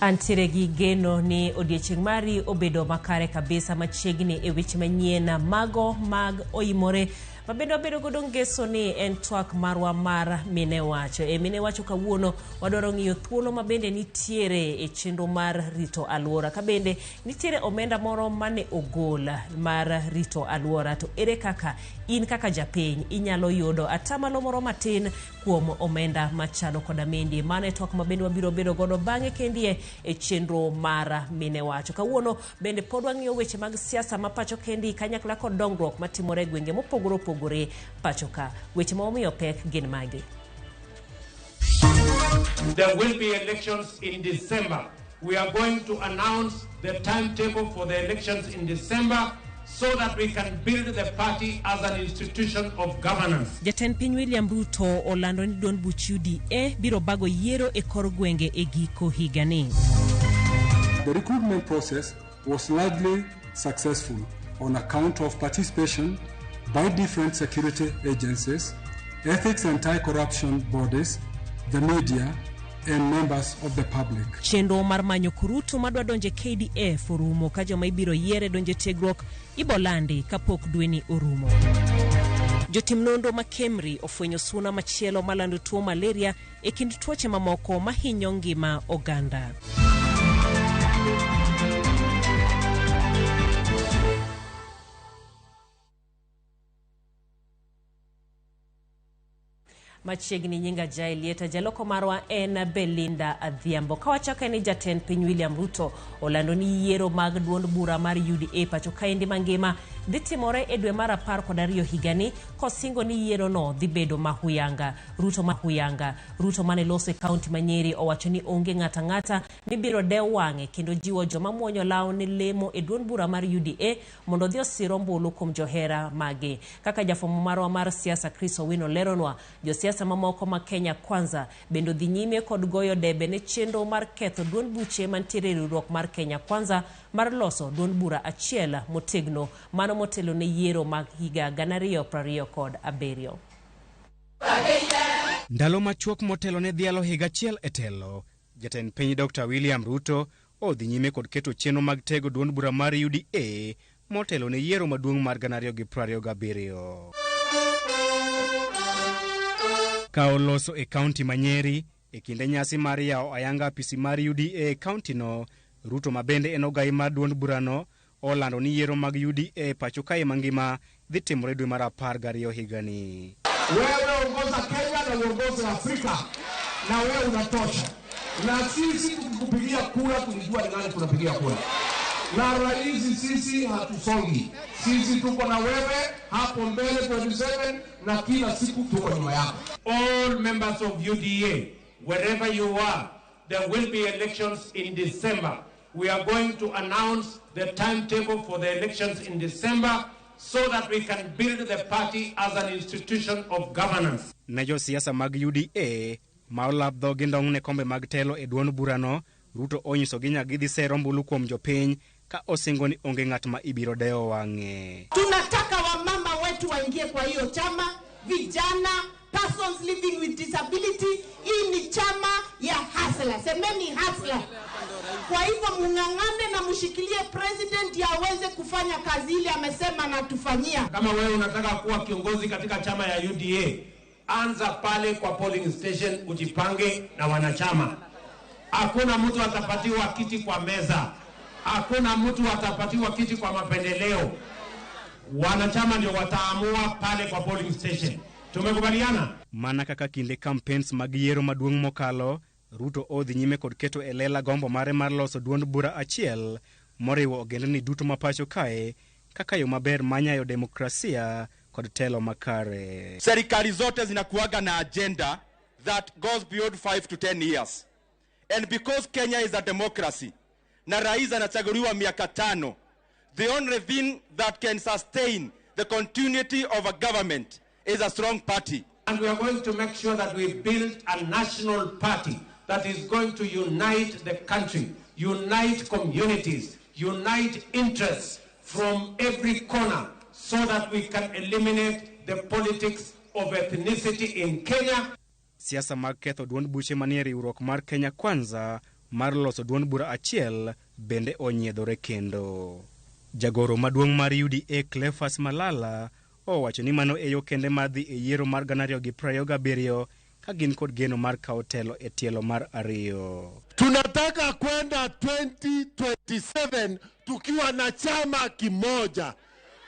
Antiere gi geno ni odiechieng' mari obedo makare kabisa machiegni e weche manyien mago mag OIMORE mabedo bedo godo ngeso ni en twak marwa mar mine wacho. Mine wacho kawuono wadwaro ng'iyo thuolo mabende nitiere e chenro mar rito alwora. Kabende nitiere omenda moro mane ogol mar rito alwora, to ere kaka in kaka japiny inyalo yudo atamalo moro matin kuom omenda machalo koda mendi. Mane twak mabende wabiro bedo godo bang'e kendie e chenro mar mine wacho. Kawuono bende pod wang'iyo weche mag siasa ma pacho kendi kanyakla kod dongruok matimore gwenge mopogore opogore pacho ka. Weche ma omiyo pek gin magi. There will be elections in December. We are going to announce the timetable for the elections in December so that we can build the party as an institution of governance. Jatend piny William Ruto olando ni duond buch UDA biro bago yiero e kor gwenge e giko higani. The recruitment process was largely successful on account of participation by different security agencies, ethics and anti-corruption bodies, the media, and members of the public. Chenro mar manyo kurutu madwa donje KDF orumo ka joma ibiro yiere donje tiegruok ibolandi kapok dweni orumo. Jotim nonro ma Kemri ofwenyo suna machielo malando tuo malaria e kind tuoche mamoko mahinyo ngima oganda. Machiegni nyinga jailieta jaloko marwa en Belinda Adhiambo. Kawachaka ni jatend piny William Ruto olando ni yiero mag duond bura mar UDA pacho kaendi mangima dhi timore e dwe mar 12 higani kosingo ni yiero no dhi bedo mahuyanga. Ruto mane loso e kaunti ma Nyeri owacho ni onge ng'ata ni biro dew wang'e kendo jiwo joma muonyo law ni lemo e duond bura mar UDA mondo dhi osiro mbulu kuom johera magi. Kaka jafwambo marwa mar siasa Chris Owino leronwa, josiasa mamoko ma Kenya Kwanza bendo dhi nyime kod goyo debe ne chenro mar ketho duond buche mantiere riwruok mar Kenya Kwanza mar loso duond bura achiel motegno mano motelo ne yiero mag higa 2027. Ndalo machuok motelo ne dhialo higa achiel e telo, jatend piny Dr. William Ruto odhi nyime kod keto chenro mag tego duond bura mar UDA motelo ne yiero maduong' mar 2027. Ka oloso e kaunti ma Nyeri e kinde nyasi mar yawo ayanga apisi mar UDA e kaunti no, Ruto mabende en ogai mar duond burano olando ni yiero mag UDA pacho kae mangima dhi timore dwe mar 12 higani. Wewe uongoza Kenya na uongoza Afrika na wewe unatosha. Na sisi tukikupigia kura tulijua ni nani tunapigia kura. Na rais sisi hatusongi. Sisi tuko na wewe hapo mbele 27 na kila siku tuko nyuma yako. All members of UDA, wherever you are, there will be elections in December. We are going to announce the timetable for the elections in December so that we can build the party as an institution of governance. Na jo siasa mag UDA maolab dho gindong ne kombe mag telo e duond burano, Ruto onyiso gi nyagi dhi sero mbulu kuom jopiny ka osingo ni onge ng'at ma ibiro dewo wang'e. Tunataka wamama wetu waingie kwa hiyo chama, vijana, persons living with disability. Hii ni chama ya hustler. Semeni hustler. Kwa hivyo mung'ang'ane na mushikilie president ya aweze kufanya kazi ile amesema na tufanyia. Kama wewe unataka kuwa kiongozi katika chama ya UDA, anza pale kwa polling station ujipange na wanachama. Hakuna mtu atapatiwa kiti kwa meza. Hakuna mtu atapatiwa kiti kwa mapendeleo. Wanachama ndio wataamua pale kwa polling station. Tumekubaliana? Mana kaka kinde campaigns mag yiero maduong' mokalo, Ruto odhi nyime kod keto elela gombo mare mar loso duond bura achiel moriwo ogendni duto mapacho kae kaka yo maber manyayo demokrasia kod telo makare. Serikali zote zinakuaga na agenda that goes beyond 5 to 10 years. And because Kenya is a democracy, na rais anachaguliwa miaka 5, the only thing that can sustain the continuity of a government is a strong party. And we are going to make sure that we build a national party that is going to unite the country, unite communities, unite interests from every corner so that we can eliminate the politics of ethnicity in Kenya. Siasa mag ketho duond buche manie riwruok mar Kenya Kwanza mar loso duond bura achiel bende onyiedhore kendo. Jagoro maduong' mar UDA Cleophas Malala owacho ni mano e yo kende mar dhi e yiero mar 2027 ka gin kod geno mar kawo telo e tielo mar ariyo. Tunataka kwenda 2027 tukiwa na chama kimoja.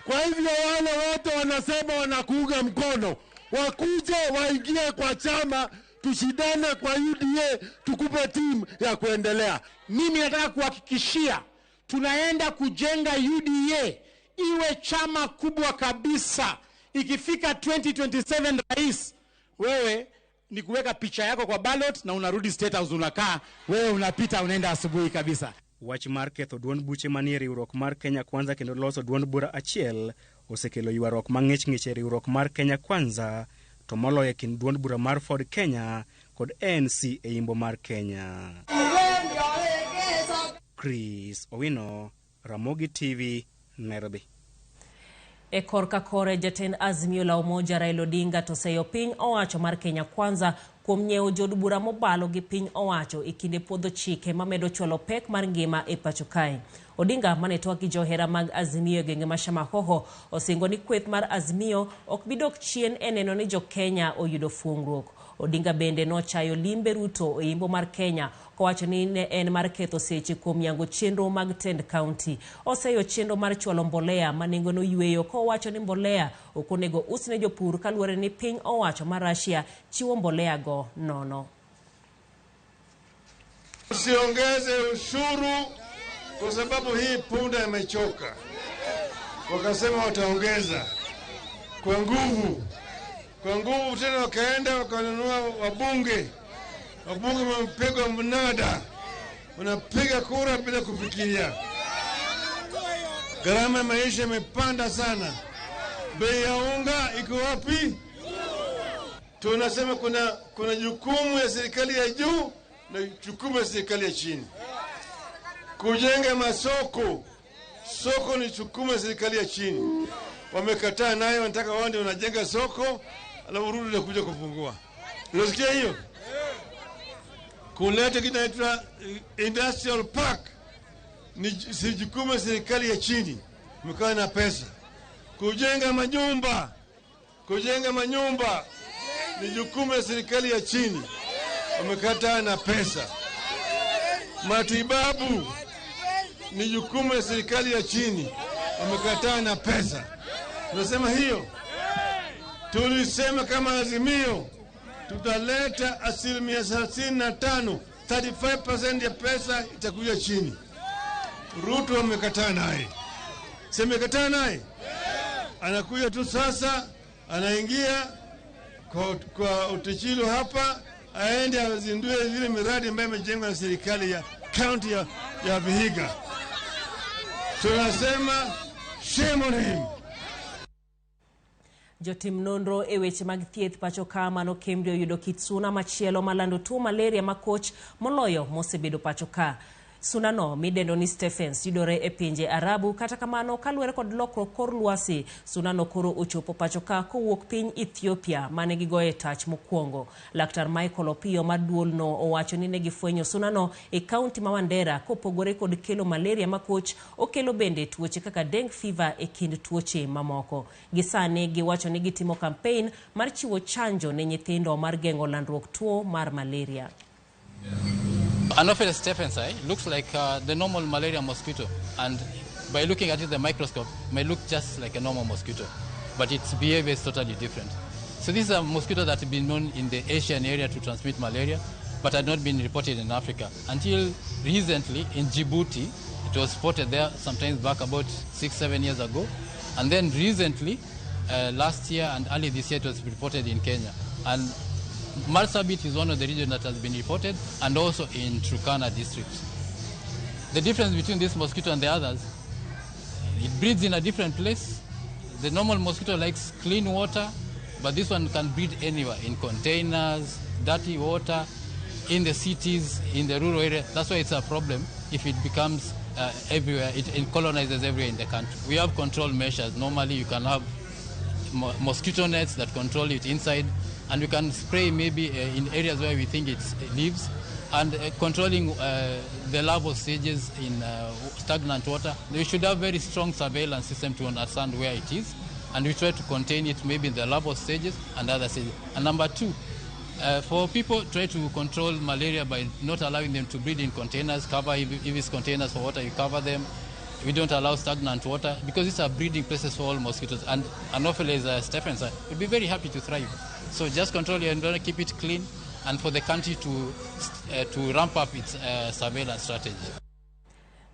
Kwa hivyo wale wote wanasema wanakuunga mkono, wakuje waingie kwa chama, tushidane kwa UDA, tukupe timu ya kuendelea. Mimi nataka kuhakikishia tunaenda kujenga UDA iwe chama kubwa kabisa. Ikifika 2027 rais, wewe ni kuweka picha yako kwa ballot na unarudi State House unakaa, wewe unapita unaenda asubuhi kabisa. Wach mar ketho duond buche manie riwruok mar Kenya Kwanza kendo loso duond bura achiel osekelo ywaruok mang'ich ng'ich e riwruok mar Kenya Kwanza to moloyo kind duond bura mar Ford Kenya kod ANC e yimbo mar Kenya. Chris Owino, Ramogi TV, Nairobi. E korka kore jatend Azimio la Umoja Raila Odinga toseyo piny owacho mar Kenya Kwanza kuom nyiewo jod bura mobalo gi piny owacho e kinde podho chike mamedo chwalo pek mar ngima e pacho kae. Odinga mane twak gi johera mag Azimio genge mashama hoho osingo ni kweth mar Azimio ok bidok chien e neno ni jo Kenya oyudo fuongruok. Odinga bende nochayo limbe Ruto e yimbo mar Kenya kowacho ni ne en mar ketho seche kuom yango chenro mag tend county. Oseyo chenro mar chwalo mbolea manengo no yweyo kowacho ni mbolea okonego usne jopur kaluwore ni piny owacho mar Russia chiwo mbolea go nono. Usiongeze ushuru kwa sababu hii punda imechoka. Wakasema wataongeza kwa nguvu. Kwa nguvu tena wakaenda wakanunua wabunge. Wabunge wamepigwa mnada. Wanapiga kura bila kufikiria. Gharama ya maisha imepanda sana. Bei ya unga iko wapi? Tunasema kuna jukumu ya serikali ya juu na jukumu ya serikali ya chini. Kujenga masoko. Soko ni jukumu ya serikali ya chini. Wamekataa nayo, wanataka wao ndio wanajenga soko, alafu rudi na kuja kufungua. Unasikia hiyo? Kuleta kinaitwa industrial park ni jukumu ya serikali ya chini. Mkaa na pesa. Kujenga manyumba ni jukumu ya serikali ya chini. Wamekataa na pesa. Matibabu ni jukumu ya serikali ya chini. Wamekataa na pesa. Tunasema hiyo. Tulisema kama Azimio tutaleta 35%, 35% ya pesa itakuja chini. Ruto amekataa naye. Semekataa naye. Anakuja tu sasa, anaingia kwa utechilo hapa, aende azindue zile miradi ambayo imejengwa na serikali ya county ya Vihiga. Tunasema shame on him. Jotim nonro e weche mag thieth pacho ka mano kembe oyudo kit suna machielo malando tuo malaria makoch moloyo mosebedo pacho ka. Suna no midendo ni Stephens yudore e pinje Arabu, kata kamano kaluwore kod lokro kor lwasi suna no koro ochopo pacho ka kowuok piny Ethiopia mane gigoye tach mokwongo. Laktar Michael Opio maduol no owacho ni ne gifwenyo suna no e kaunti ma Wandera kopogore kod kelo malaria makoch okelo bende tuoche kaka dengue fever e kind tuoche mamoko. Gisane giwacho ni gitimo campaign mar chiwo chanjo ne nyithindo mar gengo landruok tuo mar malaria. Anopheles stephens looks like the normal malaria mosquito, and by looking at it the microscope may look just like a normal mosquito, but its behavior is totally different. So this is a mosquito that had been known in the Asian area to transmit malaria, but had not been reported in Africa. Until recently in Djibouti, it was spotted there sometimes back about 6-7 years ago, and then recently, last year and early this year, it was reported in Kenya. And Marsabit is one of the regions that has been reported, and also in Turkana district. The difference between this mosquito and the others, it breeds in a different place. The normal mosquito likes clean water, but this one can breed anywhere, in containers, dirty water, in the cities, in the rural area. That's why it's a problem if it becomes everywhere, it colonizes everywhere in the country. We have control measures. Normally you can have mosquito nets that control it inside, and we can spray maybe in areas where we think it lives, and controlling the larval stages in stagnant water. We should have very strong surveillance system to understand where it is, and we try to contain it maybe in the larval stages and other stages. And number two, for people, try to control malaria by not allowing them to breed in containers. Cover, if it's containers for water, you cover them. We don't allow stagnant water because these are breeding places for all mosquitoes. And Anopheles stephens would be very happy to thrive. So just control your environment, keep it clean, and for the country to ramp up its surveillance strategy.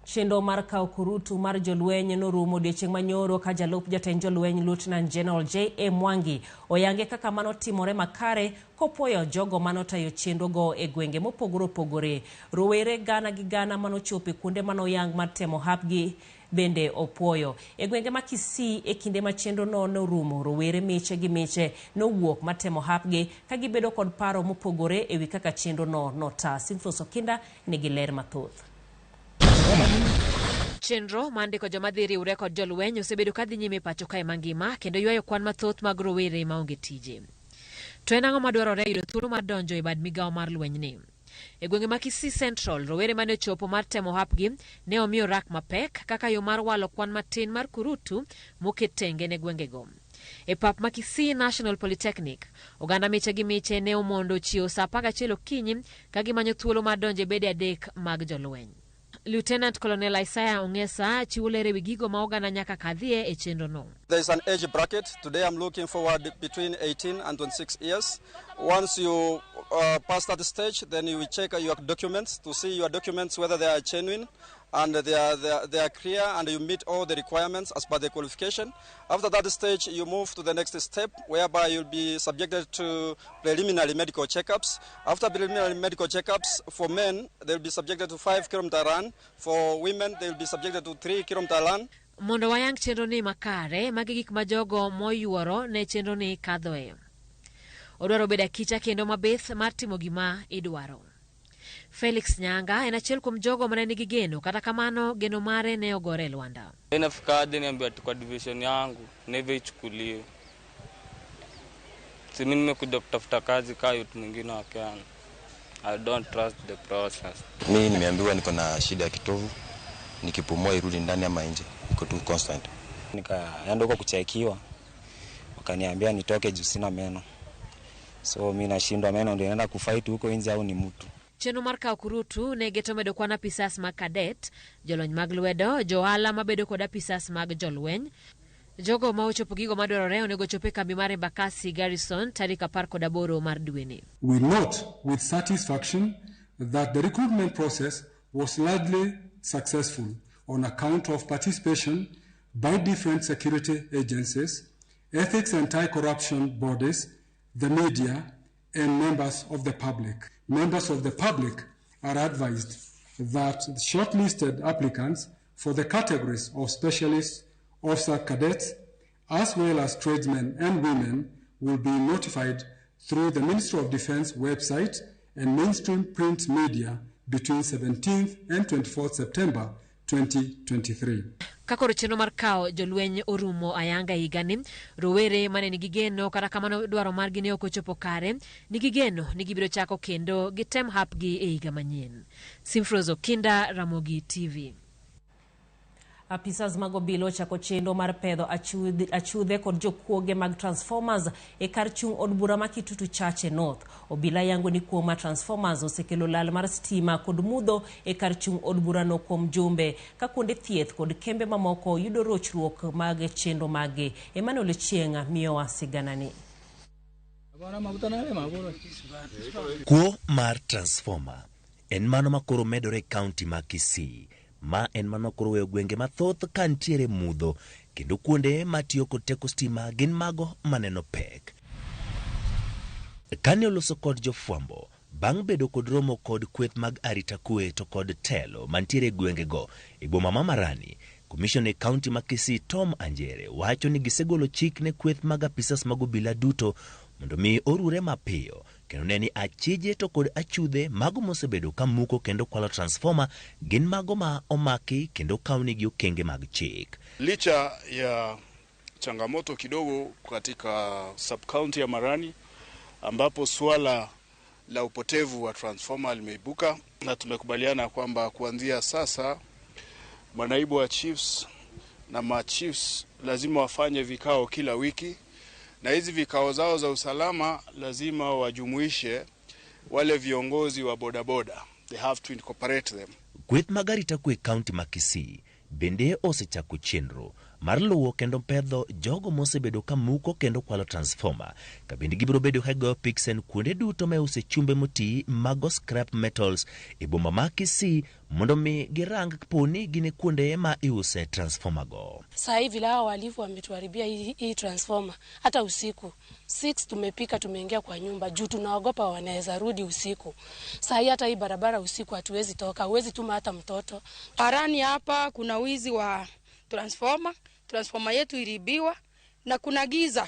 Chendo mar kaw kurutu mar jolweny norumo odiechieng' manyoro ka jalup jatend jolweny Lieutenant General J.A. Mwangi oyange kaka mano timore makare kopuoyo jogo manotayo chendo go e gwenge mopogore opogore. Rowere gana gi gana manochope kuonde manoyang mar temo hapgi bende opuoyo. E gwenge ma Kisii e kinde ma chendo no norumo, rowere miche gi miche nowuok matemo hapgi ka gibedo kod paro mopogore ewi kaka chendo no nota. Simfos Okinda nigi ler mathoth. Chenro mandiko joma dhi riwre kod jolweny osebedo kadhi nyime pacho kae mangima kendo ywayo kwan mathoth mag rowere maonge tije. To en ang'o madwarore yudo thuolo mar donjo e bad migawo mar lweny ni? E gwenge ma Kisii Central, rowere mane ochopo mar temo hapgi ne omiyo rak mapek kaka yo mar walo kwan matin mar kurutu moket tenge ne gwengego. E pap ma Kisii National Polytechnic, oganda miche gi miche ne omondo chiewo saa 11 okinyi ka gimanyo thuolo mar donjo e bede adek mag jolweny. Lieutenant Colonel Isaiah Ongesa chiwo ler ewi gigo ma oganda nyaka kadhie e chenro no. There is an age bracket. Today I'm looking forward between 18 and 26 years. Once you pass that stage, then you will check your documents to see your documents whether they are genuine and they are clear and you meet all the requirements as per the qualification. After that stage, you move to the next step whereby you'll be subjected to preliminary medical checkups. After preliminary medical checkups, for men, they'll be subjected to 5-kilometer run. For women, they'll be subjected to 3-kilometer run. Mondo wayang chenro ni makare, magi gik ma jogo moyuoro ne chenro ni kadhoe. Odwaro beda kicha kendo mabeth mar timo gima idwaro. Felix Nyanga en achiel kuom jogo mane nigi geno, kata kamano geno mare ne ogore Luanda. Nafika hadi niambia kwa division yangu neve ichukuliwe. Si mimi nimekuja kutafuta kazi kama mtu mwingine wa Kenya. I don't trust the process. Mimi nimeambiwa niko na shida ya kitovu, nikipumua irudi ndani ama nje, iko tu constant. Nikaenda huko kuchekiwa, wakaniambia nitoke juu sina meno. So mimi nashindwa meno ndio naenda kufight huko nje au ni mtu. Chenro mar kaw kurutu ne geto medo kwana pisas mag cadet, jolony mag lwedo, johala mabedo kod apisas mag jolweny. Jogo ma ochopo gigo madwarore onego chope kambi mar Embakasi Garrison tarik 18 mar dweni. We note with satisfaction that the recruitment process was largely successful on account of participation by different security agencies, ethics and anti-corruption bodies, the media, and members of the public. Members of the public are advised that shortlisted applicants for the categories of specialists, officer cadets, as well as tradesmen and women will be notified through the Ministry of Defense website and mainstream print media between 17th and 24th September 2023. Kakoro chenro mar kawo jolweny orumo ayanga higani, rowere mane nigi geno kata kamano dwaro margi ne ok ochopo kare, nigi geno ni gibiro chako kendo gitem hapgi e higa manyien. Simfros Okinda, Ramogi TV. Apisas mag obila chako chendo mar pedho achudhe kod jokuoge mag transformers e kar chung od bura ma Kitutu Chache North. Obila yango ni kuoma transformers osekelo lal mar stima kod mudho e kar chung od bura no kuom jumbe ka kuonde thieth kod kembe mamoko yudo rochruok mag chendo mage. Emmanuel Chienga miyo siganani. Kuo mar transformer en mano makoro medore county ma Kisii. Ma en mano koro weyo gwenge mathoth kantiere mudho kendo kuonde matiyo kod teko stima gin mago maneno pek. Kane oloso kod jofwambo bang' bedo kod romo kod kweth mag arita kwe to kod telo mantiere gwengego e boma ma Marani, Commissioner e County ma Kisii Tom Anjere wacho ni gisegolo chik ne kweth mag apisas mag obila duto mondo mi orure mapiyo kendo neni achije to kod achudhe mago mosebedo ka muko kendo kwalo transformer gin mago ma omaki kendo kauni gi okenge mag chik. Licha ya changamoto kidogo katika sub county ya Marani ambapo swala la upotevu wa transformer limeibuka, na tumekubaliana kwamba kuanzia sasa manaibu wa chiefs na machiefs lazima wafanye vikao kila wiki, na hizi vikao zao za usalama lazima wajumuishe wale viongozi wa bodaboda. They have to incorporate them. Kweth magarita kwe county makisi bende osechako chenro mar luwo kendo pedho jogo mosebedo ka muko kendo kwalo transformer ka bende gibiro bedo ka go pixen kuonde duto ma use chumbe moti mago scrap metals e boma ma Kisii mondo mi girang poni gine kuonde ma iuse transformer go. Sasa hivi lao walivu wametuharibia hii transformer. Hata usiku 6 tumepika tumeingia kwa nyumba juu tunaogopa wanaweza rudi usiku. Sasa hata hii barabara usiku hatuwezi toka, huwezi tuma hata mtoto. Arani hapa kuna wizi wa transformer yetu iliibiwa na kuna giza.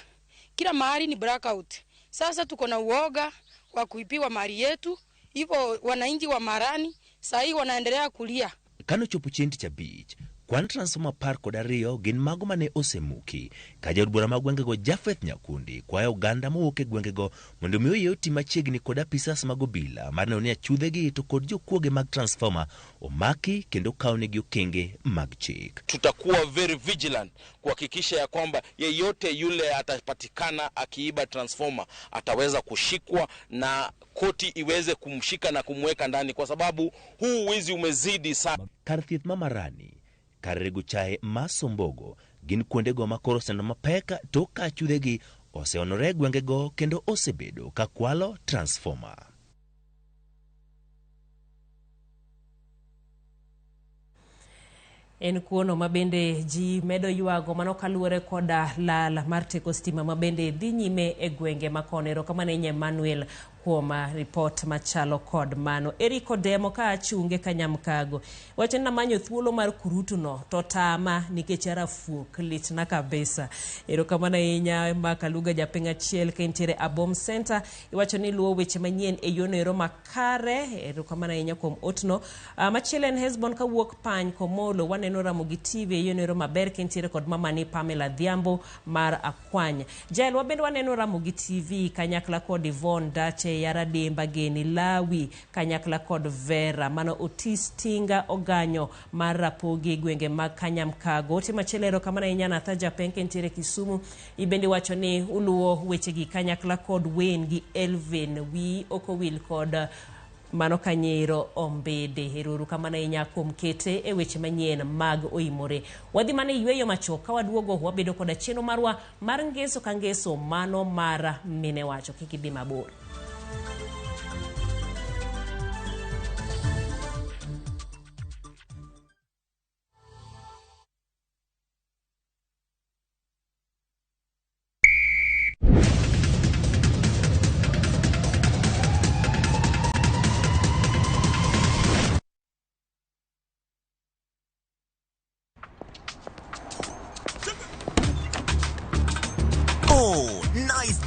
Kila mahali ni blackout. Sasa tuko na uoga wa kuibiwa mali yetu. Hivyo wananchi wa Marani sasa wanaendelea kulia. Kano chopo chenti cha beach kwan transformer par kod ariyo gin mago mane osemuki ka jaod bura magwenge go Jafeth Nyakundi kwayo oganda mowuok e gwenge go mondo mi oyie oti machiegni kod apisas mag obila mar neno ni achudhegi to kod jokuoge mag transformer omaki kendo kawnegi okenge mag chik. Tutakuwa very vigilant kuhakikisha ya kwamba yeyote yule atapatikana akiiba transformer ataweza kushikwa na koti iweze kumshika na kumweka ndani, kwa sababu huu wizi umezidi sana. Karthieth Mamarani karego chae masombogo gin kuondego makoro sendo mapeka to ka chudhegi oseonore gwengego kendo osebedo ka kwalo transformer. En kuono mabende ji medo yuago mano kaluore koda lal mar teko stima mabende dhi nyime e gwenge makonero kamane nye Manuel kuoma report machalo kod mano. Eriko Demo ka achunge Kanyamkago wacho na manyo thuolo mar kurutu no to tama nikech arafuok litna kabisa. Ero kamana inya Makaluga japeng achiel kentiere Abom Center iwacho ni luwo weche manyien e yonero makare. Ero kamana inya kuom otno machielen Hezbon ka wuok pany Komolo waneno Ramogi TV e yonero maber kentiere kod mamani Pamela Dhiambo mar Akwanya. Jael wabendo waneno Ramogi TV kanyakla kod Yvonne Dache Yara Demba Geni Lawi kanyakla kod Vera mano Otis Tinga Oganyo mar Rapogi gwenge mag Kanyamkago. Ote machelero kamana inyana Thaja Penke ntire Kisumu ibende wacho ni uluo weche gi kanyakla kod Wayne gi Elvin wi okowil kod mano Kanyero Ombede. Heruru kamana inya kuom kete e weche manyien mag OIMORE. Wadhi mane yweyo machoka waduogo wabedo koda cheno marwa mar ngeso ka ngeso mano mara mine wacho kikidhi mabor.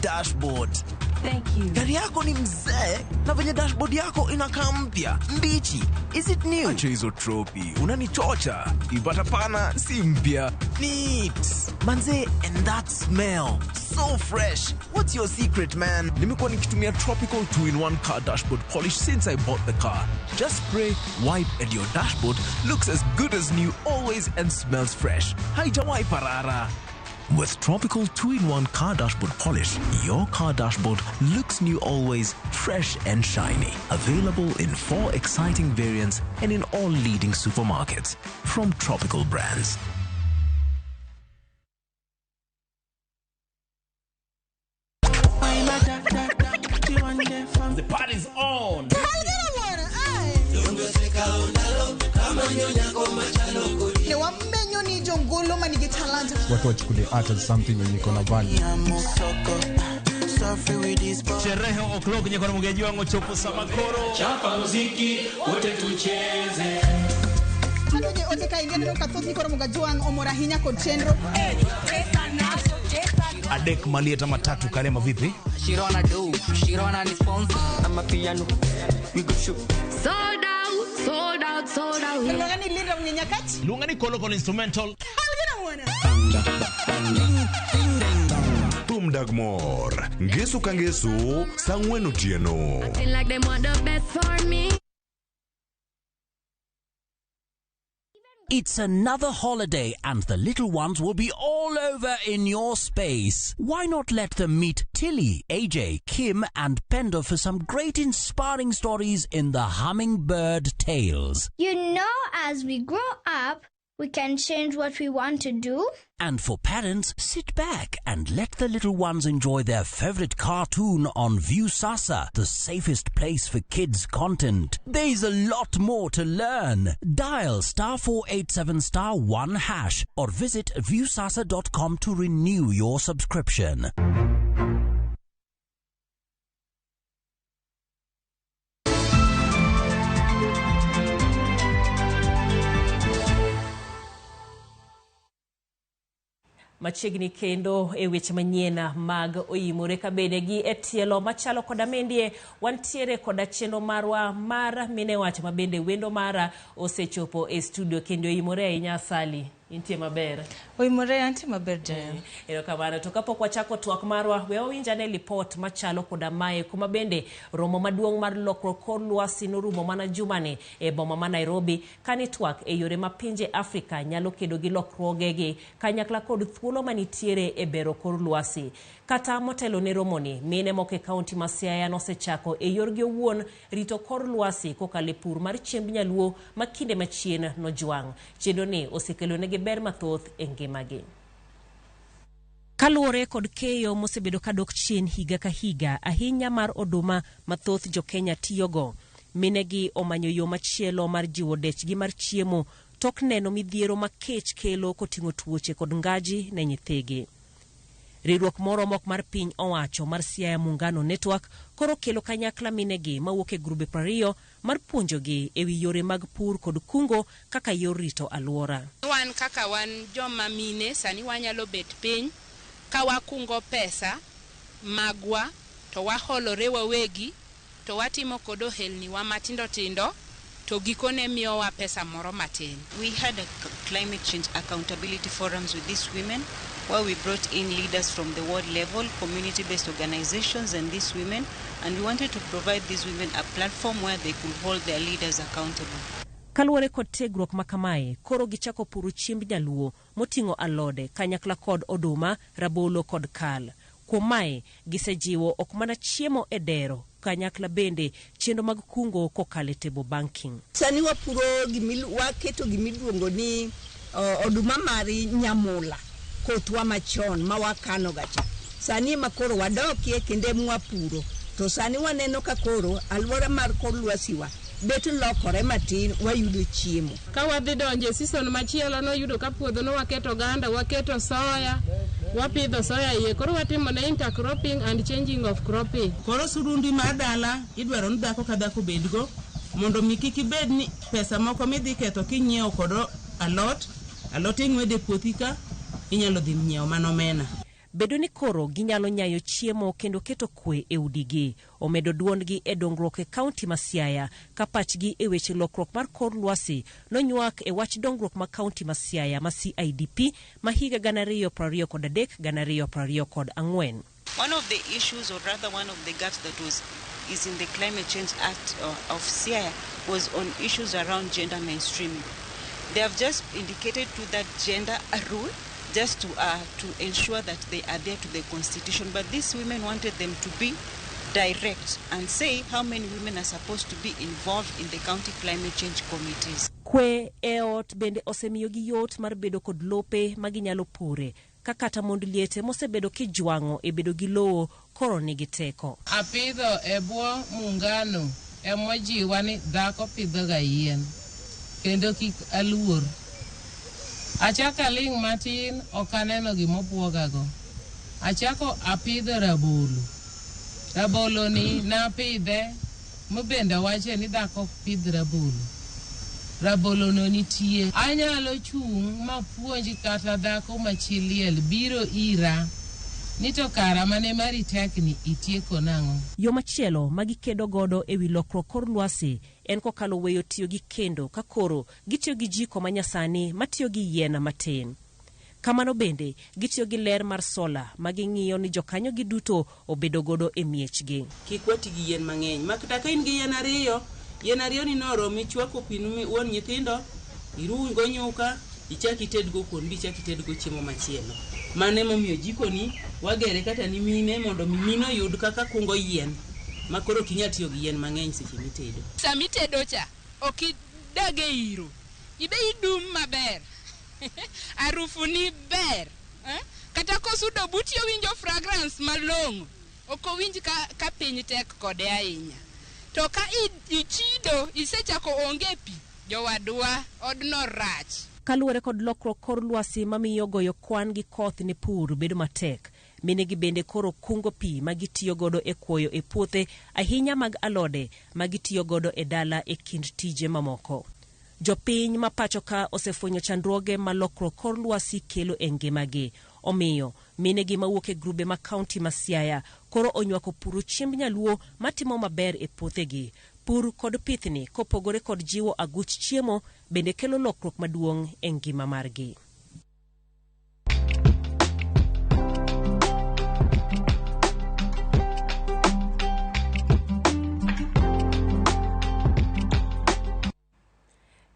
Dashboard. Thank you. Gari yako ni mzee na venye dashboard yako inakaa mpya mbichi. Is it new? Acha hizo tropi. Unanichocha. Ibata pana si mpya. Neat. Manze, and that smell. So fresh. What's your secret, man? Nimekuwa nikitumia Tropical 2-in-1 car dashboard polish since I bought the car. Just spray, wipe, and your dashboard looks as good as new always and smells fresh. Haijawai parara. With Tropical 2-in-1 car dashboard polish, your car dashboard looks new always, fresh and shiny. Available in 4 exciting variants and in all leading supermarkets from Tropical brands. The party's on. Watu wachukulie art as something yenye iko na value. Sherehe o'clock nye kwa mgeji wangu chopo samakoro. Chapa muziki wote tucheze. Hanoje ote kaingene ro kathothi kwa mgeji wangu omorahinya kod chenro. Adek Malieta matatu Karema vipi? Shirona do, Shirona ni sponsor. I'm a piano. We go shoot. Sold out, sold out, sold out. Lungani lira mnyakati? Lungani kolokolo instrumental. Hawajana mwana. thum Dagmor. Ngesu kangesu, sangwenu tieno. Feel like they want the best for me. It's another holiday and the little ones will be all over in your space. Why not let them meet Tilly, AJ, Kim and Pendo for some great inspiring stories in the Hummingbird Tales? You know, as we grow up, we can change what we want to do. And for parents, sit back and let the little ones enjoy their favorite cartoon on Viusasa, the safest place for kids content. There's a lot more to learn. Dial *487*1# or visit viusasa.com to renew your subscription. Machiegni kendo e weche manyien mag OIMORE kabede gi etielo machalo koda mendie wantiere koda chenro marwa mar mine wacho mabende wendo mara osechopo e studio kendo OIMORE ahinya Sali. Intie maber. OIMORE antie maber Jane. Kamano to kapok wachako twak marwa we owinjane report machalo koda mae kuma bende romo maduong' mar lokruok kor lwasi norumo mana jumani e boma ma Nairobi kani twak e yore ma pinje Afrika nyalo kedo gi lokruogegi kanyakla kod thuolo manitiere e bero kor lwasi. Kata motelo ne romoni mine moke kaunti ma Siaya nosechako e yorgi owuon rito kor lwasi kokale pur mar chiemb nyaluo makinde machien no juang. Chenro ni osekelo ne ber mathoth e ngimagi. Kaluwore kod keyo mosebedo kadok chien higa ka higa ahinya mar oduma mathoth jo Kenya tiyogo, minegi omanyo yo machielo mar jiwo dechgi mar chiemo tok neno midhiero makech kelo koting'o tuoche kod ngaji ne nyithigi. Riwruok moro mok mar piny owacho mar Siaya Muungano Network koro kelo kanyakla minegi mawuok e grube 20 mar puonjogi ewi yore mag pur kod kungo kaka yor rito alwora. Wan kaka wan joma mine sani wanyalo bet piny ka wakungo pesa magwa to waholore wawegi to watimo kod ohelni wa matindo tindo to gikone miyowa pesa moro matin. We had a climate change accountability forums with these women where we brought in leaders from the world level, community-based organizations and these women, and we wanted to provide these women a platform where they could hold their leaders accountable. Kaluwore kod tegruok makamae, koro gichako puro chiemb nyaluo moting'o alode kanyakla kod oduma, rabolo kod kal. Kuom mae, gisejiwo ok mana chiemo e dero, kanyakla bende chenro mag kungo kokale table banking. Sani wapuro waketo gimiluongo ni oduma mari nyamula kotwa machon mawakano gacha. Sani makoro wadokie kende mwapuro. To sani waneno ka koro alwora mar kor lwasiwa bet lokore matin wayudo chiemo. Ka wadhi donje season machielo no yudo ka puodho no waketo ganda, waketo soya, wapidho soya iye. Koro watimo na intercropping and changing of cropping. Koro surundi mar dala idwaro ni dhako ka dhako bedgo mondo mi kik ibed ni pesa moko midhi keto kinyiewo kod alot ing'wede puothi ka inyalo dhi nyiewo manomena. Bedo ni koro ginyalo nyayo chiemo kendo keto kwe e udigi, omedo duondgi e dongruok e kaunti ma Siaya ka pachgi e weche lokruok mar kor lwasi nonyuak e wach dongruok ma kaunti ma Siaya ma CIDP ma higa 2023-2024. One of the issues, or rather one of the gaps that is in the Climate Change Act of Siaya was on issues around gender mainstreaming. They have just indicated to that gender a rule just to ensure that they adhere to the constitution, but these women wanted them to be direct and say how many women are supposed to be involved in the county climate change committees. Kwe eot bende osemiyo gi yot mar bedo kod lope maginyalo pure kakata mond liete mosebedo kijwango e bedo gi lowo koro nigi teko. Apidho e bwo muungano emojiwa ni dhako pidho ga yien kendo kik aluor. Achako aling' matin okaneno gimobwogago. Achako apidho rabolo. Rabolo ni napidhe mobende wache ni dhako pidh rabolo. Rabolo no nitie. Anyalo chung' mapuonji kata dhako machiliel biro ira nito kara mane mari tekni itieko nang'o. Yo machielo magikedo godo ewi lokruok kor lwasi en kokalo weyo tiyo gi kendo ka koro gitiyo gi jiko manyasani matiyo gi yien matin. Kamano bende gitiyo gi ler mar sola ma ging'iyo ni jokanyo gi duto obedo godo e miechgi. Kik wati gi yien mang'eny. Makata ka in gi yien ariyo ni noromi chwako pinu wuon nyithindo, irugo nyuka, ichak itedgo kuon, ichak itedgo chiemo machielo. Mane momiyo jikoni wagere kata ni mine mondo mimino yud kaka kungo yien. Makoro kinya tiyo gi yien mang'eny seche mitedo. Sami tedo cha, ok idage iro. Ibe idum maber. Arufu ni ber. Kata kosudo buti winjo fragrance malong'o. Ok owinj ka piny tek kode ahinya. To ka ichido isechako onge pi, jowadwa odno rach. Kaluwore kod lokruok kor lwasi mamiyo goyo kwan gi koth ne pur bedo matek. Mine gi bende koro kungo pi magitiyo godo e kuoyo e puothe ahinya mag alode magitiyo godo e dala e kind tije mamoko. Jopiny ma pacho ka osefwenyo chandruoge ma lokruok kor lwasi kelo e ngimagi. Omiyo mine gi mawuok e grube ma kaunti ma Siaya koro onywako puro chiemb nyaluo matimo maber e puothegi. Pur kod pithni kopogore kod jiwo aguch chiemo bende kelo lokruok maduong' e ngima margi.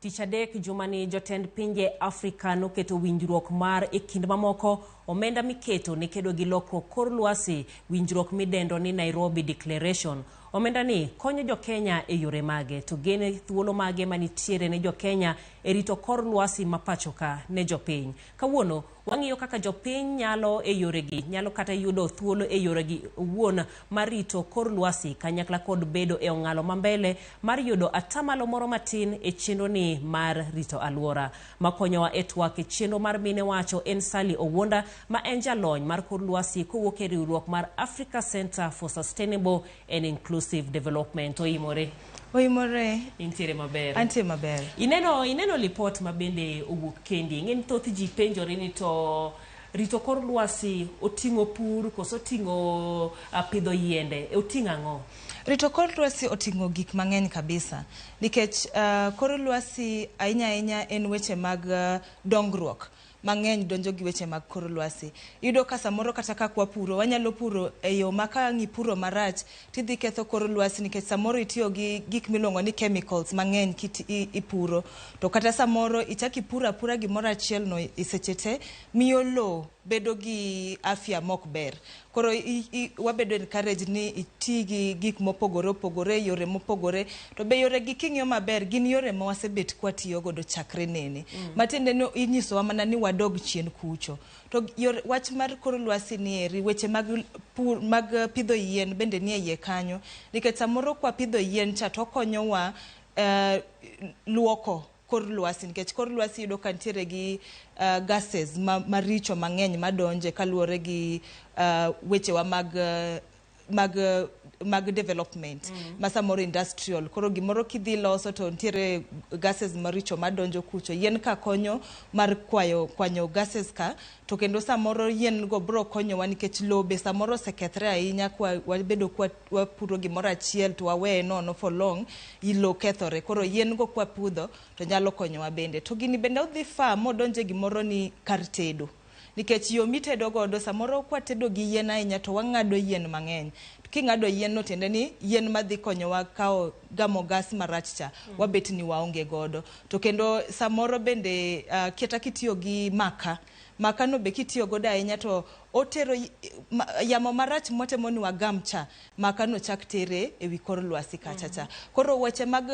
Tich adek jumani jotend pinje Afrika noketo winjruok mar e kind mamoko omenda miketo ne kedo gi lokruok kor lwasi, winjruok midendo ni Nairobi Declaration. Omenda ni konyo jo Kenya e yore mage to gene thuolo mage manitiere ne jo Kenya e rito kor lwasi mapachoka ne jopiny. Kawuono wang'iyo kaka jopiny nyalo e yoregi, nyalo kata yudo thuolo e yoregi wuon marito kor lwasi kanyakla kod bedo e ong'alo mambele mar yudo atamalo moro matin e chenro ni mar rito alwora. Makonyowa e twak e chenro mar mine wacho en Sally Owonda ma en jalony mar kor lwasi kowuok e riwruok mar Africa Center for Sustainable and Inclusive Development. OIMORE. OIMORE. Intiere maber. Antie maber. Ineno report mabende owuok kendi. Ng'eny thoth ji penjore ni to rito kor lwasi oting'o pur koso oting'o pidho yiende. Oting'o ang'o? Rito kor lwasi oting'o gik mang'eny kabisa. Nikech kor lwasi ahinya en weche mag dongruok. Mang'eny donjo gi weche mag kor lwasi. Yudo ka samoro kata ka kwa puro, wanyalo puro e yo maka ng'ipuro marach, tidhi ketho kor lwasi nikech samoro itiyo gi gik milongo ni chemicals mang'eny ipuro. To kata samoro ichaki pura gimoro achiel no isechete, miyo lo bedo gi afya mok ber. Koro wabedo encourage ni iti gi gik mopogore, yore mopogore. To be yore gi king'iyo maber, gin yore ma wasebet kwa tiyo godo chakre nene. Matiende no inyiso wa mana ni wadog chien kucho. To wach mar kor lwasi ni eri, weche mag pidho yien bende ni e iye kanyo. Nikech samoro kwa pidho yien cha to konyowa luoko kor lwasi, nikech kor lwasi yudo ka ntiere gi gases maricho mang'eny madonje kaluwore gi wechewa mag development, masamoro industrial. Koro gimoro kidhi loso to ntiere gases maricho madonjo kucho. Yien ka konyo mar kwanyo gases ka, to kendo samoro yien go bro konyowa nikech lobe samoro sekethre ahinya kwa wabedo kwa wapuro gimoro achiel to wawe nono for long, ilo kethore. Koro yien go kwa pudho to nyalo konyowa bende. To gini bende udhi modonje gimoro ni kar tedo. Nikech yo mitedo godo samoro kwa tedo gi yien ahinya to wang'ado yien mang'eny. King'ado yien no tiende ni yien madhi konyowa kao gamo gas marach cha wabet ni waonge godo. To kendo samoro bende keta kitiyo gi maka no be kitiyo godo ahinya to otero yamo marach motemo ni wagam cha, maka no chak tere e wi kor lwasi kacha cha. Koro weche mag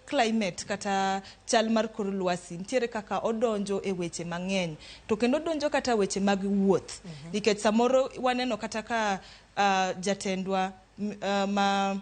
climate kata chal mar kor lwasi ntiere kaka odonjo e weche mang'eny. To kendo odonjo kata weche mag wuoth. Nikech samoro waneno kata ka jatendwa ma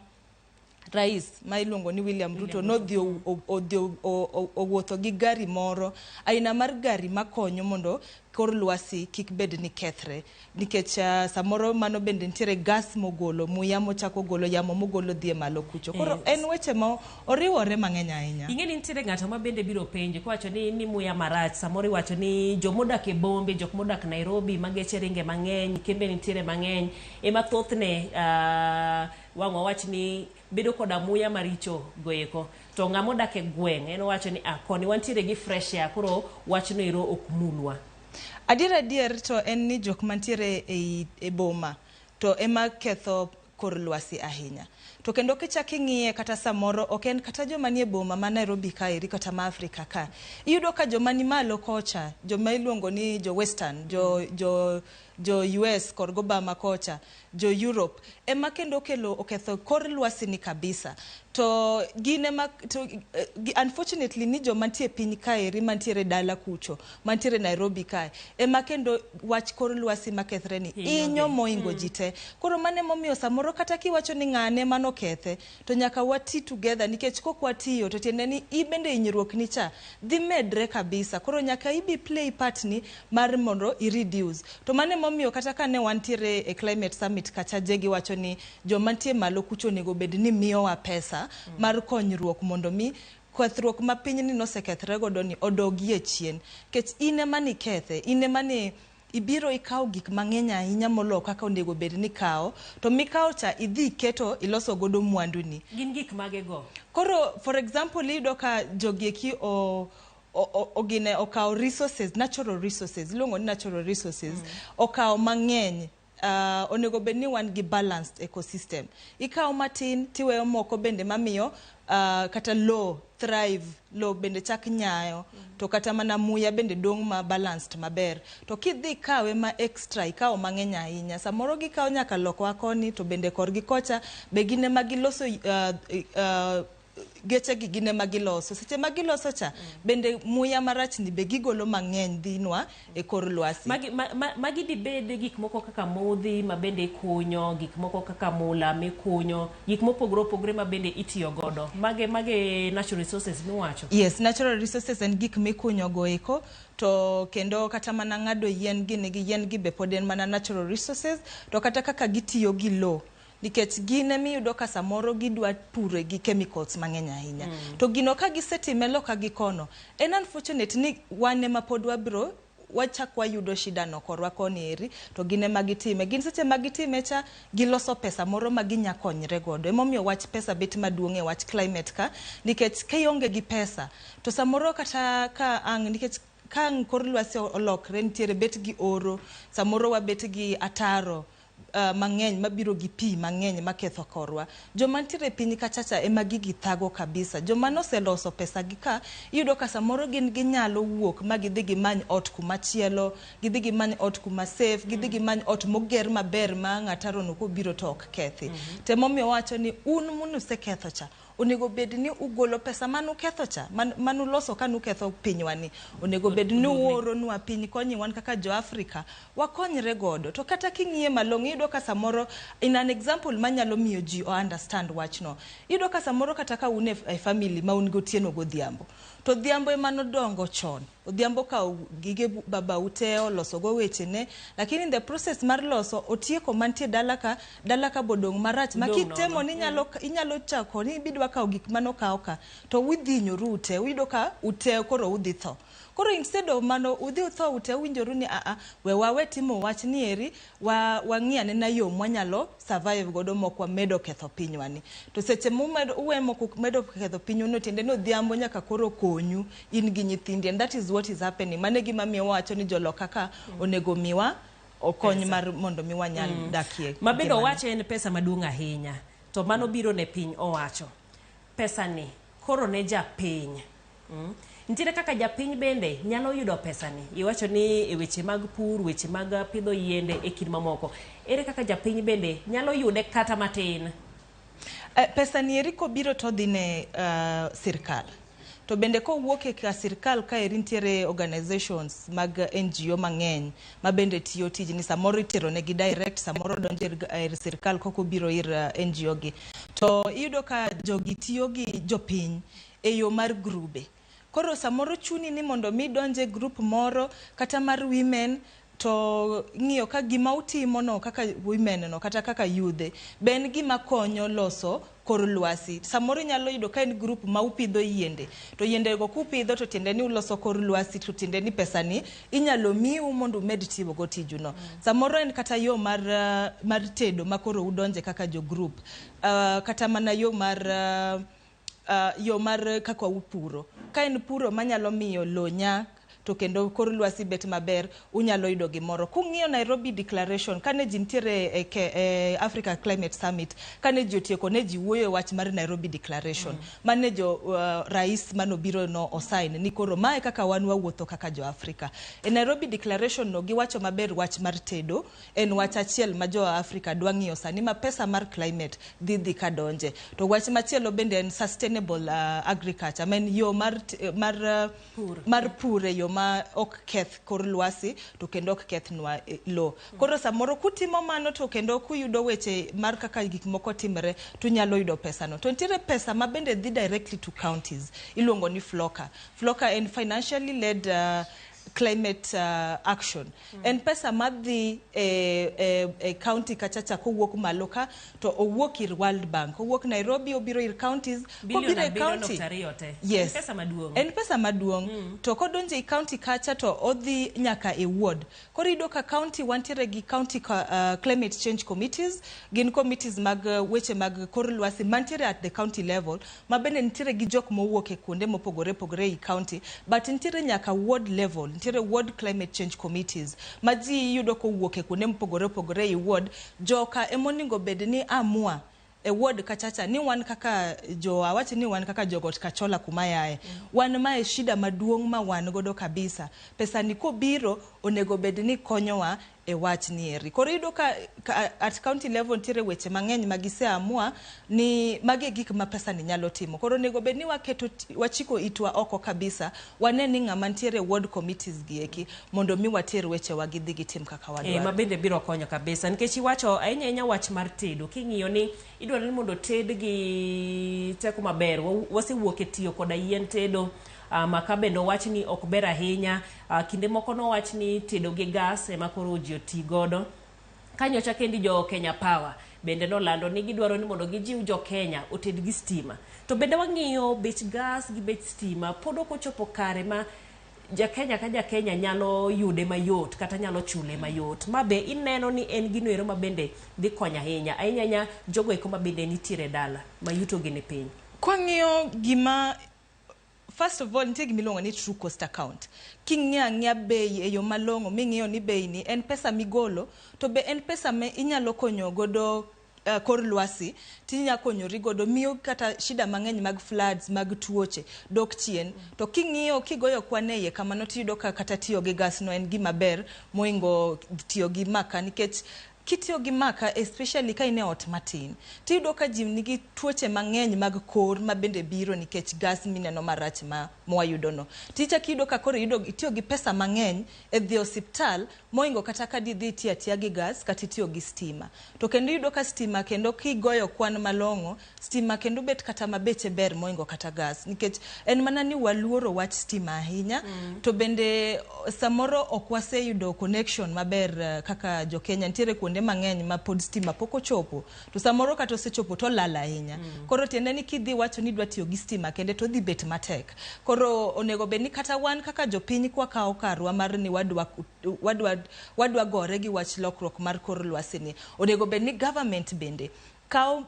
rais ma iluongo ni William Ruto nodhi owuotho gi gari moro, aina mar gari makonyo mondo kor lwasi kik bed ni kethre. Nikech samoro mano bende ntiere gas mogolo, muya mochako golo, yamo mogolo dhie malo kucho. Koro en weche mo oriwore mang'eny ahinya. Ing'eni ntiere ng'ato ma bende biro penje kwacho ni muya marach, samoro iwacho ni jomodak e bombe, jok modak Nairobi mageche ringe mang'eny, kembe ntiere mang'eny, ema thothne wang'o wach ni bedo koda muya maricho goeko. To ng'amo dak e gweng' en wacho ni koni wantiere gi fresh air, koro wachno ero ok mulwa. Adier to en ni jok mantiere e boma to ema ketho kor lwasi ahinya. To kendo kichaki ng'iye kata samoro ok en kata joma nie boma ma Nairobi ka iri kata ma Afrika ka. Iyudo ka joma ni malo kocha, joma iluongo ni jo Western, jo US kod Obama kocha, jo Europe, ema kendo oketho kor lwasi ni kabisa. To gine unfortunately ni jo mantie piny kae ri mantiere dala kucho, mantiere Nairobi kae, ema kendo wach kor lwasi makethre ni inyo moingo jite. Koro mane momiyo samoro kata kiwacho ni ng'ane mano kethe, to nyaka wati together nikech kok watiyo to tiende ni ibende inyruok ni cha dhi medre kabisa. Koro nyaka ibi play part ni mar mondo reduce. To mane momiyo kata kane wantiere e climate summit kacha jegi wacho ni jo mantie malo kucho nego bed ni miyo wa pesa mar konyruok mondo mi kwethruok ma piny ni nosekethre godo ni odogie chien. Kech ine mani kethe, ine mani ibiro ikaw gik mang'eny ahinya molo kaka onego bed ni kawo, to mikao cha idhi keto iloso godo mwandu ni. Gin gik magego. Koro for example iyudo ka jogieki ogine okaw resources, natural resources, ilongo ni natural resources, okaw mang'eny. Onego bed ni wan gi balanced ecosystem. Ikaw matin tiweyo moko bende mamiyo kata low thrive, low bende chak nyayo, to kata mana muya bende dong ma balanced maber. To kidhi kawe ma extra ikaw mang'eny ahinya, samoro gikaw nyaka lokwa koni to bende korgi kocha be gine magiloso geche gi gine magiloso. Seche magiloso cha bende muya marach ni be gigolo mang'eny dhinwa e kor lwasi. Magi di bede gik moko kaka modhi ma bende kunyo, gik moko kaka mula me kunyo, gik mopogore ma bende itiyo godo. Mage natural resources miwacho. Yes, natural resources and gik mikunyo go eko. To kendo kata mana ng'ado yien gi be pod en mana natural resources. To kata kaka gitiyo gi low, nikech gine miyudo ka samoro gidwa pure gi chemicals mang'eny ahinya. To gino ka gisetime loka gi kono, en unfortunate ni wane ma pod wabiro wachak wayudo shida no korwa koni eri, to gine magitime. Gin seche magitime cha giloso pesa moro maginya konyre godo. Emomiyo wach pesa bet maduong' e wach climate ka, nikech kionge gi pesa to samoro kata ka nikech kang kor lwasi olokre ntiere bet gi oro, samoro wabet gi ataro mang'eny mabiro gi pi mang'eny maketho korwa. Joma ntiere piny kachacha ema gigi thago kabisa. Joma noseloso pesa gi ka iyudo ka samoro gin ginyalo wuok ma gidhi gimany ot kumachielo, gidhi gimany ot kuma safe, gidhi gimany ot moger maber ma ng'ataro no kobiro to ok kethi. Temomiyo wacho ni un munuseketho cha onego bed ni ugolo pesa manu ketho cha, manu loso kanu ketho pinywani. Onego bed ni uoro nwa piny konyi wan kaka jo Afrika wakonyre godo. To kata king'iye malong'o iyudo ka samoro in an example manyalo miyo ji understand wachno. Iyudo ka samoro kata ka un e family ma un gotieno godhiambo, to dhiambo ema nodongo chon. Odhiambo ka gige baba uteo loso go weche ne, lakini in the process mar loso otieko mantie dala ka bodong marach makitemo ni inyalo chako ni bidwa kawo gik mano kawo ka to udhinyo rute, uyudo ka uteo koro udhi tho. Koro instead of mano udhi utho ute winjoru ni we wawe timo wach ni eri wang'iane na yo mwanyalo survive godo mokwa medo ketho pinywani. To seche uwe moko medo ketho pinywano tiende no dhiambo nyaka koro konyu in gi nyithindi, and that is what is happening. Mane gima miyo wacho ni joloka ka onego miwa okony mar mondo miwa nyal dakie. Mabedo wacho en pesa maduong' ahinya. To mano biro ne piny owacho. Pesa ni koro ne ja piny. Ntiere kaka japiny bende nyalo yudo pesa ni. Iwacho ni e weche mag pur, weche mag pidho yiende e kind mamoko. Ere kaka japiny bende nyalo yude kata matin? Pesa ni eri kobiro to dhi ne sirkal. To bende ko wuok e ka sirkal ka eri ntiere organizations mag NGO mang'eny ma bende tiyo tijni, samoro itero negi direct, samoro donjo e sirkal koko biro ir NGO gi. To iyudo ka jogi tiyo gi jopiny e yo mar grube. Koro samoro chuni ni mondo mi donje group moro kata mar women, to ng'iyo ka gima utimo no kaka women no kata kaka youth ben gima konyo loso kor lwasi. Samoro nyalo yudo ka en group ma upidho yiende, to yiende go kupidho to tiende ni uloso kor lwasi, to tiende ni pesa ni inyalo miu mondo med tiyo go tijuno. Samoro en kata yo mar tedo makoro udonje kaka jo group, kata mana yo mar kaka upuro. Ka en puro manyalo miyo lo nyak, to kendo kor lwasi bet maber unyalo yudo gimoro. Kung'iyo Nairobi Declaration kane ji nitiere Africa Climate Summit, kane ji otieko ne ji wuoyo wach mar Nairobi Declaration, mane jo rais manobiro no osign ni koro mae kaka wan wawuotho kaka jo Afrika. E Nairobi Declaration no giwacho maber wach mar tedo, en wach achiel ma jo Afrika dwa ng'iyo sani ma pesa mar climate dhi kadonje. To wach machielo bende en sustainable agriculture, men yo mar pur yo ma ok keth kor lwasi to kendo ok keth nwa lo. Koro samoro kutimo mano to kendo kuyudo weche mar kaka gik moko timre to nyalo yudo pesa no. To nitiere pesa ma bende dhi directly to counties. Iluongo ni FLOCA. FLOCA en financially led climate action. En pesa madhi county kachacha kowuok malo ka to owuok ir World Bank, owuok Nairobi obiro ir counties, obiro county. Yes. En pesa maduong. To kodonje i county kacha to odhi nyaka e ward. Koro iyudo ka county wantiere gi county climate change committees, gin committees mag weche mag kor lwasi mantiere at the county level, ma bende nitiere gi jok mowuok e kuonde mopogore pogore i county, but nitiere nyaka ward level, nitiere ward climate change committees ma ji yudo ko wuok e kuonde mopogore pogore i ward. Joka emoningo bed ni amua e ward kachacha ni wan kaka awache ni wan kaka jogot kachola kumayae, wan mae shida maduong' ma wan godo kabisa, pesa ni kobiro onego bed ni konyowa e wach ni eri. Koro iyudo ka at county level nitiere weche mang'eny magise amua ni mage gik ma pesa ni nyalo timo. Koro onego bed ni wachiko itwa oko kabisa, wane ni ng'ama nitiere ward committees gieki mondo mi water weche wagidhi gitim kaka wadwaro. Ma bende biro konyo kabisa nikech iwacho ahinya wach mar tedo. King'iyo ni idwaro ni mondo ted gi teko maber, wasewuok e tiyo koda yien tedo. Maka bende wach ni ok ber ahinya, kinde moko no wach ni tedo gi gas ema koro ji oti godo. Kanyocha kendi jo Kenya Power bende nolando ni gidwaro ni mondo gijiw jo Kenya oted gi stima. To bende wang'iyo bech gas gi bech stima pod ok ochopo kare ma Kenya ka Kenya nyalo yude mayot kata nyalo chule mayot. Mabe ineno ni en gino ero ma bende dhi konya ahinya jogo eko ma bende nitiere dala ma yuto gi ni piny. Kwang'iyo gima first of all, nitiere gimilongo ni true cost account. King'iya bei e yo malong'o, ming'iyo ni bei ni en pesa migolo, to be en pesa me inyalo konyo godo kor lwasi, tinya konyori godo miyo kata shida mang'eny mag floods, mag tuoche dok chien. To king'iyo kigoyo kwane iye kamano tiyudo ka kata tiyo gi gas no en gima ber moingo tiyo gi maka, nikech kitiyo gi maka especially ka ine ot matin tiyudo ka ji nigi tuoche mang'eny mag kor ma bende biro nikech gas mineno marach ma mwayudo no. Ticha kiyudo ka koro itiyo gi pesa mang'eny e dhi osiptal moingo kata ka didhi tiya gi gas kata itiyo gi stima. To kendo iyudo ka stima kendo kigoyo kwan malong'o, stima kendo bet kata mabeche ber moingo kata gas, nikech en mana ni waluoro wach stima ahinya. To bende samoro ok waseyudo connection maber kaka jo Kenya, nitiere kuonde mang'eny ma pod stima pok ochopo, to samoro kata osechopo to lala ahinya. Koro tiende ni kidhi wacho ni dwa tiyo gi stima kende to dhi bet matek. Koro onego bed ni kata wan kaka jopiny kwa kawo karwa mar ni wadwa gore gi wach lokruok mar kor lwasi ni, onego bed ni government bende kawo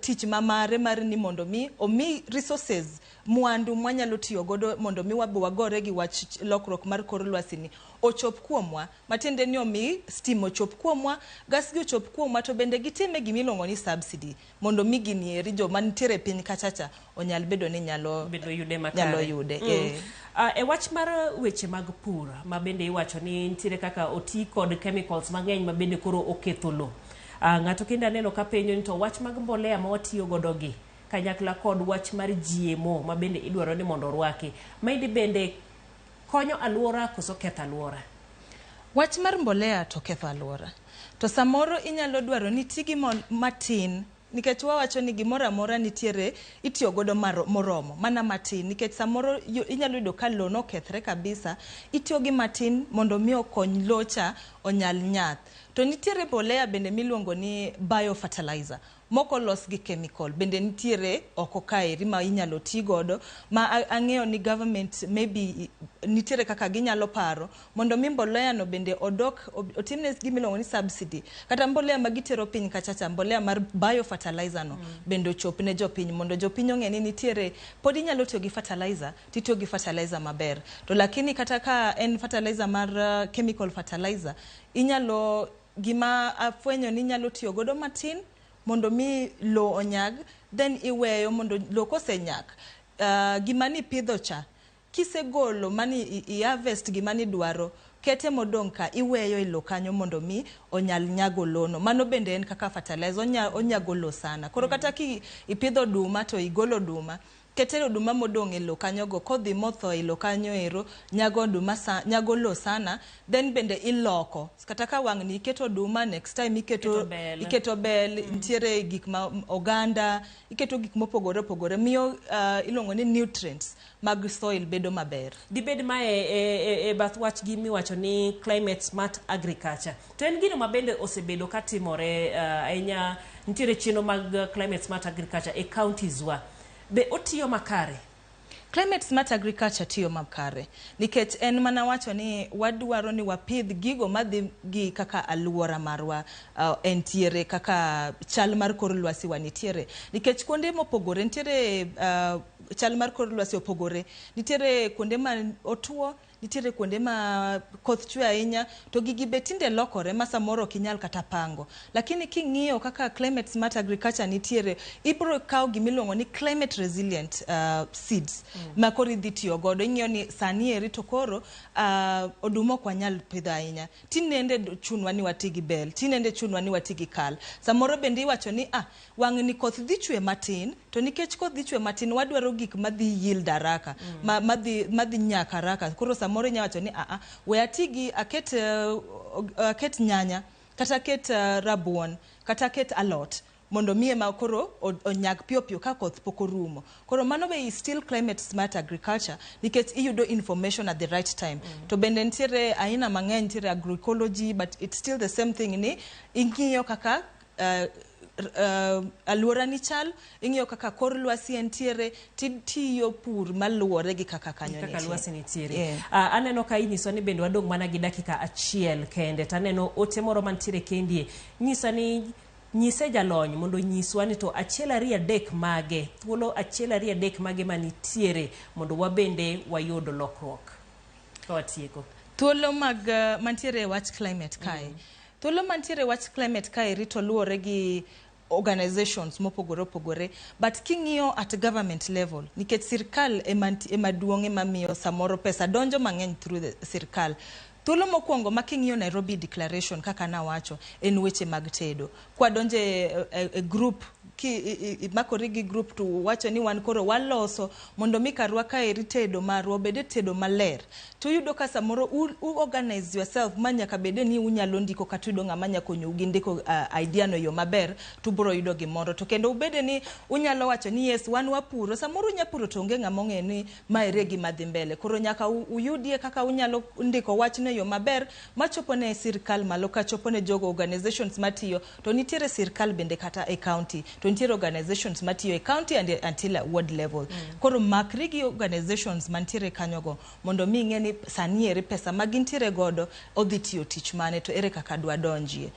tich mamare mar ni mondo mi omi resources mwandu mwanyalo tiyo godo mondo mi wagore gi wach lokruok mar kor lwasi ni ochop kuomwa, matiende ni omi stima ochop kuomwa, gas gi ochop kuomwa, to bende gitime gimilongo ni subsidy mondo mi ginieri jo mantiere piny kachacha onyal bedo ni nyalo yude. E wach mar weche mag pur ma bende iwacho ni nitiere kaka oti kod chemicals mang'eny ma bende koro oketho lo. Ng'ato kenda neno ka penyo ni to wach mag mbolea ma watiyo godo gi kanyakla kod wach mar GMO ma bende idwaro ni mondo rwaki, maidi bende konyo alwora koso ketho alwora? Wach mar mbolea to ketho alwora. To samoro inyalo dwaro ni tigi matin, nikech wawacho ni gimoro amora nitiere itiyo godo moromo mana matin, nikech samoro inyalo yudo ka lo no kethre kabisa, itiyo gi matin mondo mi okony locha onyal nyath. To nitiere mbolea bende miluongo ni biofertilizer. moko los gi chemical bende nitiere oko kae ma inyalo ti godo ma ang'eyo ni government maybe nitiere kaka ginyalo paro mondo mi mbolea no bende otimne gimiluongo ni subsidy kata mbolea magitero piny kachacha mbolea mar biofertilizer no bende ochop ne jopiny mondo jopiny ong'e ni nitiere pod inyalo tiyo gi fertilizer titiyo gi fertilizer maber to lakini kata ka en fertilizer mar chemical fertilizer inyalo gima afwenyo ni inyalo tiyo godo matin mondo mi lo onyag then iweyo mondo lo kosenyak gima ni pidho cha kisegolo mani i harvest gima ni dwaro kete modong ka iweyo ilo kanyo mondo mi onyal nyago lono mano bende en kaka fertilizer onyago lo sana koro kata ki ipidho duma to igolo duma ketero duma modong ilo kanyo go kodhi motho ilo kanyo ero nyago duma nyago lo sana then bende iloko kata ka wang'ni iketo duma next time iketo bel ntiere gik ma oganda iketo gik mopogore miyo ilongo ni nutrients mag soil bedo maber dibed ma e bath wach gi miwacho ni climate smart agriculture to en gino mabende osebedo katimore ahinya ntiere chino mag climate smart agriculture e counties wa be otiyo makare climate smart agriculture tiyo makare nikech en mana wacho ni wadwaro ni wapidh gigo madhi gi kaka aluora marwa entiere kaka chal mar kor lwasi wanitiere nikech kuonde mopogore nitiere chal mar kor lwasi opogore nitiere kuonde ma otuo nitiere kuonde ma koth chwe ahinya to gigi betinde lokore ma samoro kinyal kata pango lakini king'iyo kaka climate smart agriculture nitiere ibro kawo gimiluongo ni climate resilient seeds ma koro idhi tiyo godo ing'iyo ni sani eri to koro oduma ok wanyal pidho ahinya tinende chunwa ni wati gi bel tinende chunwa ni wati gi kal samoro bende iwacho ni wang'ni koth dhi chwe matin to nikech koth dhi chwe matin wadwaro gik madhi yield haraka madhi nyak haraka koro samoro inyawacho ni we atigi aket nyanya kata aket rabuon kata aket alot mondo miye ma koro onyag piyo ka koth pok orumo koro mano be is still climate smart agriculture nikech iyudo information at the right time to bende nitiere aina mang'eny nitiere agroecology but it's still the same thing ni ing'iyo kaka aluora ni chal ing'iyo kaka kor lwasi entiere tiyo pur maluwore gi kaka kanyo kaka lwasi nitiere aneno ka inyiso ni bende wadong mana gi dakika achiel kende taneno ote moro mantiere kendie nyisa ni nyise jalony mondo nyiswa ni to achiel ariyo adek mage thuolo achiel ariyo adek mage manitiere mondo wabende wayud lokruok kawatieko thuolo mag mantiere wach climate kae thuolo mantiere wach climate kae rito luwore gi organizations mopogore but king'iyo at government level nikech sirkal emaduong' emamiyo samoro pesa donjo mang'eny through the sirkal thuolo mokwongo making'iyo Nairobi Declaration kaka nawacho en weche mag tedo kwadonje a group makori gi group to wacho ni wan koro waloso mondo mi karwa kaeri tedo marwa bede tedo maler to yudo ka samoro organize yourself manyaka bede ni unyalo ndiko kata yudo ng'ama nyakonyo gi ndiko idea no yo maber to bro yudo gimoro to kendo ubede ni unyalo wacho ni yes wan wapuro samoro unyapuro to onge ng'ama ong'e ni maere gima dhi mbele koro nyaka uyudie kaka unyalo ndiko wachne yo maber machopo ne sirkal malo ka chopo ne jogo organizations matiyo to nitiere sirkal bende kata e county to nitiere organizations matiyo e county and until a ward level koro makri gi organizations mantiere kanyogo mondo mi ng'e ni sani ere pesa magintiere godo odhi tiyo tich mane to ere kaka dwa donjie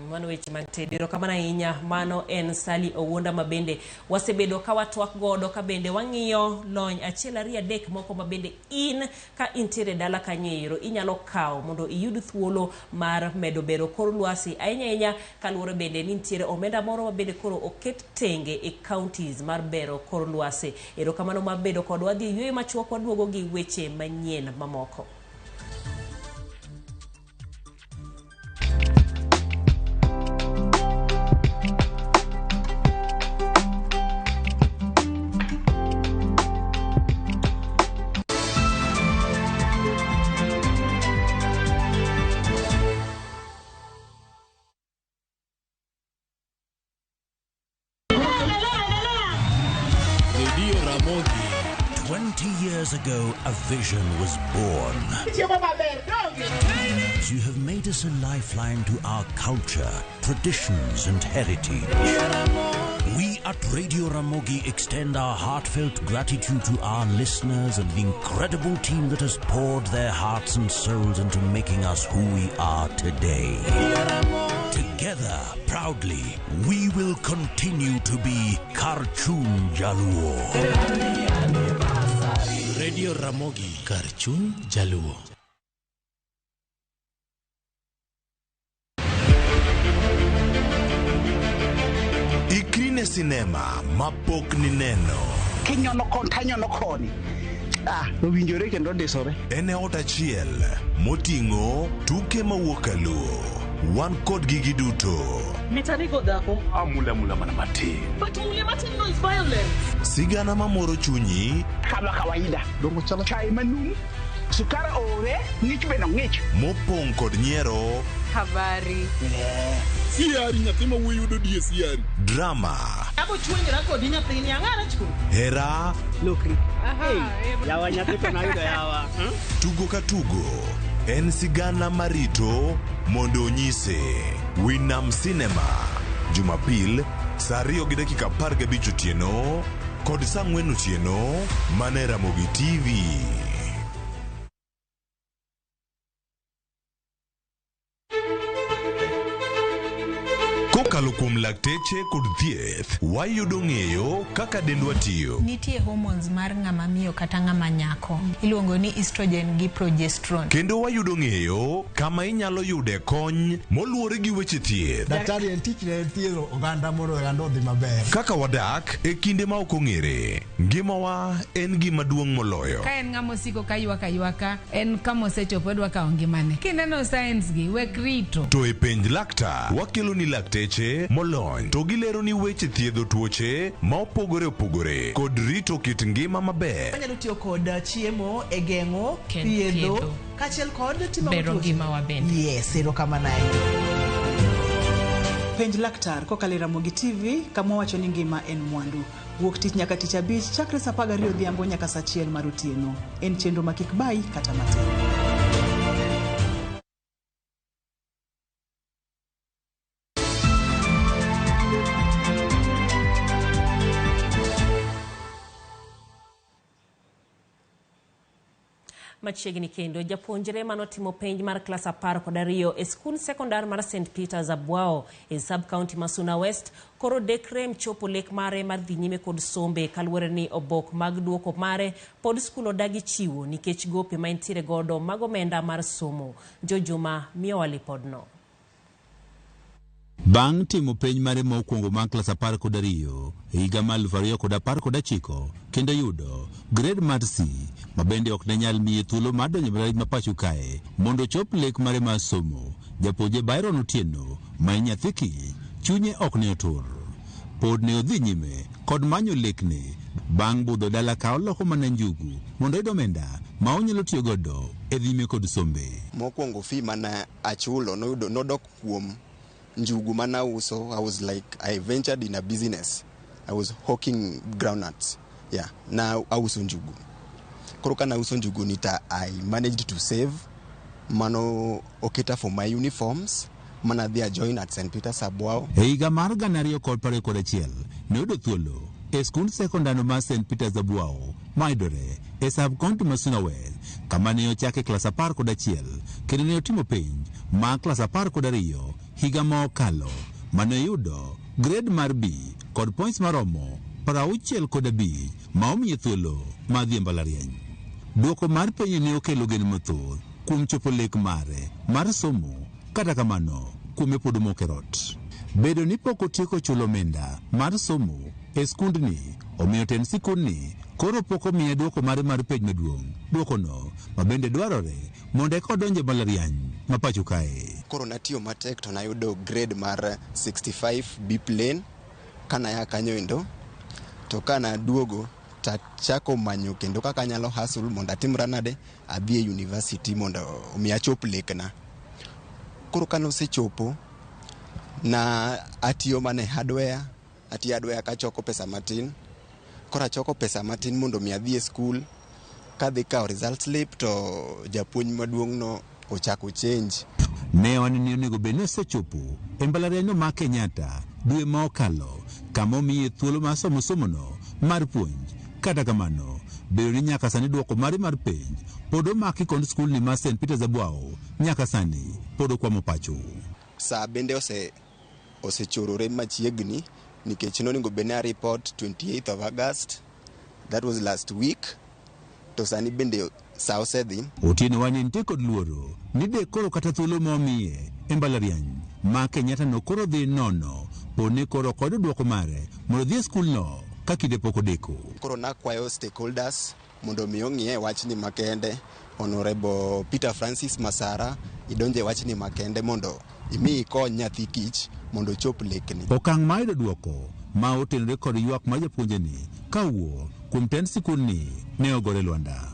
mano weche mantediro kamana ahinya mano en Sally Owuonda mabende wasebedo ka watwak godo ka bende wang'iyo lony achiel ariyo adek moko mabende in ka intiere dala kanyeiro inyalo kawo mondo iyud thuolo mar medo bero kor lwasi ahinya kaluwore bende ni nitiere omenda moro mabende koro oket tenge e counties mar bero kor lwasi erokamano mabedo kodwa dhi yweyo machuok waduogo gi weche manyien mamoko. Radio Ramogi 20 years ago, a vision was born. You have made us a lifeline to our culture, traditions, and heritage. We at Radio Ramogi extend our heartfelt gratitude to our listeners and the incredible team that has poured their hearts and souls into making us who we are today. Together, proudly, we will continue to be Karchun Jaluo. Radio Ramogi, Karchun Jaluo. Ikrine sinema mapok ni neno. Kinyono koni. Owinjore kendo disore. Ene ot achiel moting'o tuke mawuok Luo. Wan kod gigi duto. Mitanigo dhako. Mula mana matin. But mula matin no is violence. Sigana mamoro chunyi. Kama kawaida. Dongo chala chai manum. Sukara ore. Ngich beno ngich. Mopong kod nyiero. Habari. Siari nyathima wuyudo die siari. Drama. Abo chwenjra kodi nyathini ang'ara chku. Hera. Lokri. Hey, yawa nyathito na yudo yawa. Tugo ka tugo. En sigana marito mondo onyise. Winam Cinema. Jumapil, saa 2:15 otieno kod saa 4 otieno mane Ramogi TV. Kokalo kuom lakteche kod thieth, wayudo ng'eyo kaka dendwa tiyo. Nitie hormones mar ng'ama miyo kata ng'ama nyako. Iluongo ni estrogen gi progesterone. Kendo wayudo ng'eyo kama inyalo yude kony moluwore gi weche thieth. Daktari en tich ne thiedho oganda mondo oganda odhi maber. Kaka wadak e kinde ma ok ong'ere. Ngimawa en gima duong' moloyo. Ka en ng'ama osiko ka ywaka, en kama osechopo dwa kawo ngimane. Kineno science gi wek rito. To e penj laktar, wakelo ni lakteche molony to gilero ni weche thiedho tuoche ma opogore kod rito kit ngima maber. Wanyalo tiyo kod chiemo e geng'o, thiedho, kaachiel kod timo bero ngima wa bende. Yes, erokamano ahinya. Penj laktar kokalo Ramogi TV, kama wacho ni ngima en mwandu. Wuok tich nyaka tich abich chakre saa 12 odhiambo nyaka saa 1 mar otieno. En chenro ma kik bai kata matin. Machiegni kendo japuonjre manotimo penj mar klas 12 e skul sekondar mar St. Peter's Abwao e sub-county Masuna West koro dekre mchopo lek mare mar dhi nyime kod sombe kaluwore ni obok mag duoko mare pod skul odagi chiwo nikech gope ma entiere godo mag omenda mar somo. Jojuma miyowa lipodno. Bang' timo penj mare mokwongo mar klas 12 e higa mar 2019 kendo yudo grade mar C ma bende ok ne nyal miye thuolo mar donjo mbalariany ma pacho kae mondo ochop lek mare mar somo, japuonje Byron Otieno ma nyathi kiny chunye ok ne otur. Pod ne odhi nyime kod manyo lekne bang' budho dala ka oloko mana njugu mondo oyud omenda ma onyalo tiyo godo e dhi nyime kod sombe. Mokwongo fee mana achulo nodok kuom njugu mana uso. I was like, I ventured in a business. I was hawking groundnuts. Yeah, now I uso njugu. Koroka na uso njugu nita, I managed to save. Mano oketa for my uniforms. Mana dhia join at St. Peter's Abwao. E higa mar 2021 ne oyudo thuolo e skund sekondano mar St. Peter's Abwao maidore e sub-county Masuna West kama ne ochake klas 11 kendo ne otimo penj ma klas 12 higa ma okalo mane yudo grade mar B kod points maromo 65 ma omiye thuolo ma dhi mbalariany. Duoko mar penj ne okelo geno mathoth kuom chopo lek mare mar somo, kata kamano kuome pod mokerot. Bedo ni pok otieko chulo omenda mar somo e skundni omiyo ten sikundni koro pok omiye duoko mare mar penj maduong'. Duokono ma bende dwarore mondo eka odonje mbalariany ma pacho kae. Koro natiyo matek to nayudo grade mar 65 B plain kana ya kanyo endo. To kana duogo tachako manyo kendo kaka nyalo hustle mondo atimra nade adhi e university mondo omi achop lekna. Koro kana osechopo na atiyo mane hardware kachoko pesa matin. kora choko pesa matin mondo mi adhi e skul. Kadhi kao result slip to japuonj maduong' no ochako change. Ne wanini onego bed ni osechopo e mbalariany ma Kenyatta dwe ma okalo kama omiye thuolo mar somo somono mar puonj. Kata kamano, bedo ni nyaka sani duoko mare mar penj pod omaki kod skul ni mar St. Peter's Abwao nyaka sani pod okwamo pacho. Saa bende osechorore machiegni nikech nonego bed ni a report 28th of August. That was last week. To sani bende saa osedhi. Otieno wani nitie kod luoro ni de koro kata thuolo ma omiye e mbalariany ma Kenyatta no koro dhi nono pone koro kod duoko mare mondo dhi e skul no ka kinde pok odeko. Koro nakwayo stakeholders mondo mi ong'iye wachni makende. Honorable Peter Francis Masara idonje wachni makende mondo imi ikony nyathi kich mondo chop lekni. Okang' ma yudo duoko ma otenore kod ywak ma japuonjeni kawuok kuom tend sikul ni ne ogore lwanda.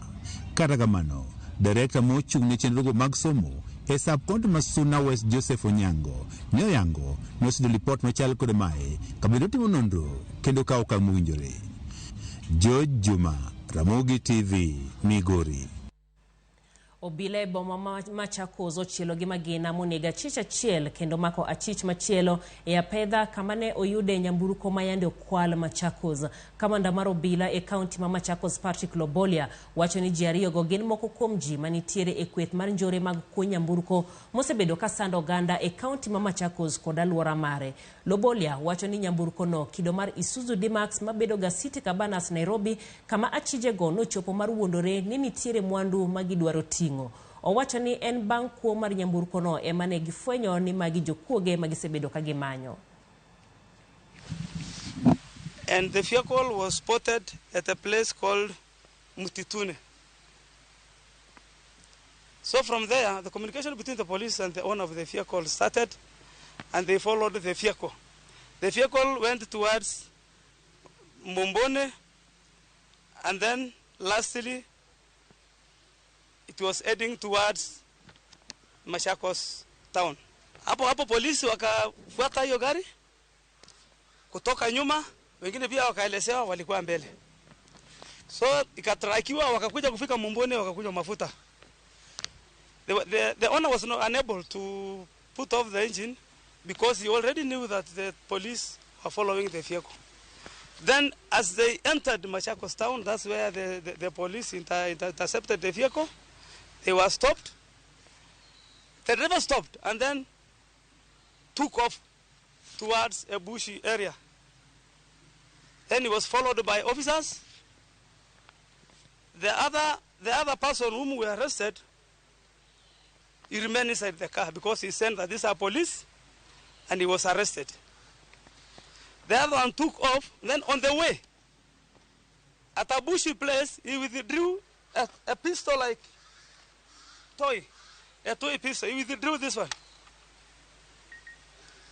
Kata kamano, direkta mochung' ne chenrogo mag somo e sub-county ma Suna West Joseph Onyango ne oyango nosudo lipot machal kod mae kabendo timo nonro kendo kawo okang' mowinjore. George Juma, Ramogi TV, Migori. Obila e boma Machakos ochielo gi magina monega achich achiel kendo mako achich machielo e apedha kama ne oyude nyamburko mayande okwal Machakos. Kamanda mar obila e kaunti ma Machakos Patrick Lobolia wacho ni ji ariyogo gin moko kuom ji manitiere e kweth mar njore mag kuo nyamburko mosebedo ka sando oganda e kaunti ma Machakos kod alwora mare. Lobolia wacho ni nyamburko no kido mar Isuzu D-Max mabedo ga City Cabanas Nairobi kama achijego nochopo mar wuondore ni nitiere mwandu magidwaro tingo. Owacho ni en bang' kuo mar nyamburko no emane gifwenyo ni magi jokuoge magisebedo ka gimanyo. And the vehicle was spotted at a place called Mutitune. So from there, the communication between the police and the owner of the vehicle started, and they followed the vehicle. The vehicle went towards Mombone, and then lastly, it was heading towards Machakos town. Hapo polisi wakafuata hiyo gari kutoka nyuma, wengine pia wakaelezewa walikuwa mbele. So ikatrakiwa wakakuja kufika Mombone wakakuja mafuta. The owner was not unable to put off the engine because he already knew that the police were following the vehicle. Then as they entered Machakos town, that's where the police intercepted the vehicle. They were stopped. The driver stopped and then took off towards a bushy area. Then he was followed by officers. The other person whom we arrested, he remained inside the car because he said that these are police, and he was arrested. The other one took off. Then on the way, at a bushy place, he withdrew a pistol like a toy pistol. He withdrew this one.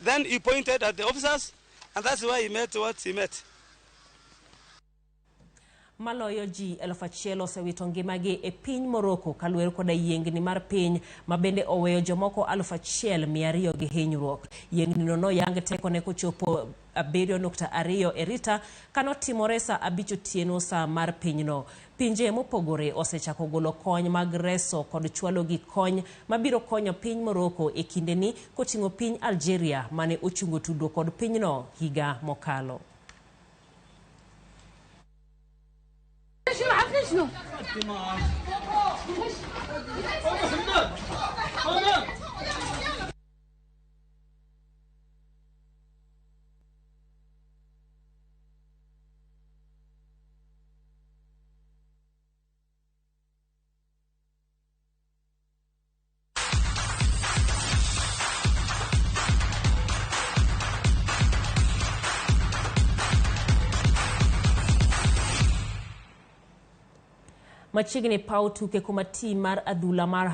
Then he pointed at the officers, and that's why he met what he met. Maloyo ji 1,000 osewito ngimagi e piny Morocco kaluwore koda yiengni mar piny mabende oweyo jomoko 1,200 gi hinyruok. Yiengni no noyang tekone kochopo 7.2 e Rita kanotimore saa 5 otieno saa mar pinyno. Pinje mopogore osechako golo kony mag reso kod chwalo gi kony mabiro konyo piny Morocco e kindeni koting'o piny Algeria mane ochungo tudruok kod pinyno higa mokalo. Machiegni pau tuke kuma tim mar adhula mar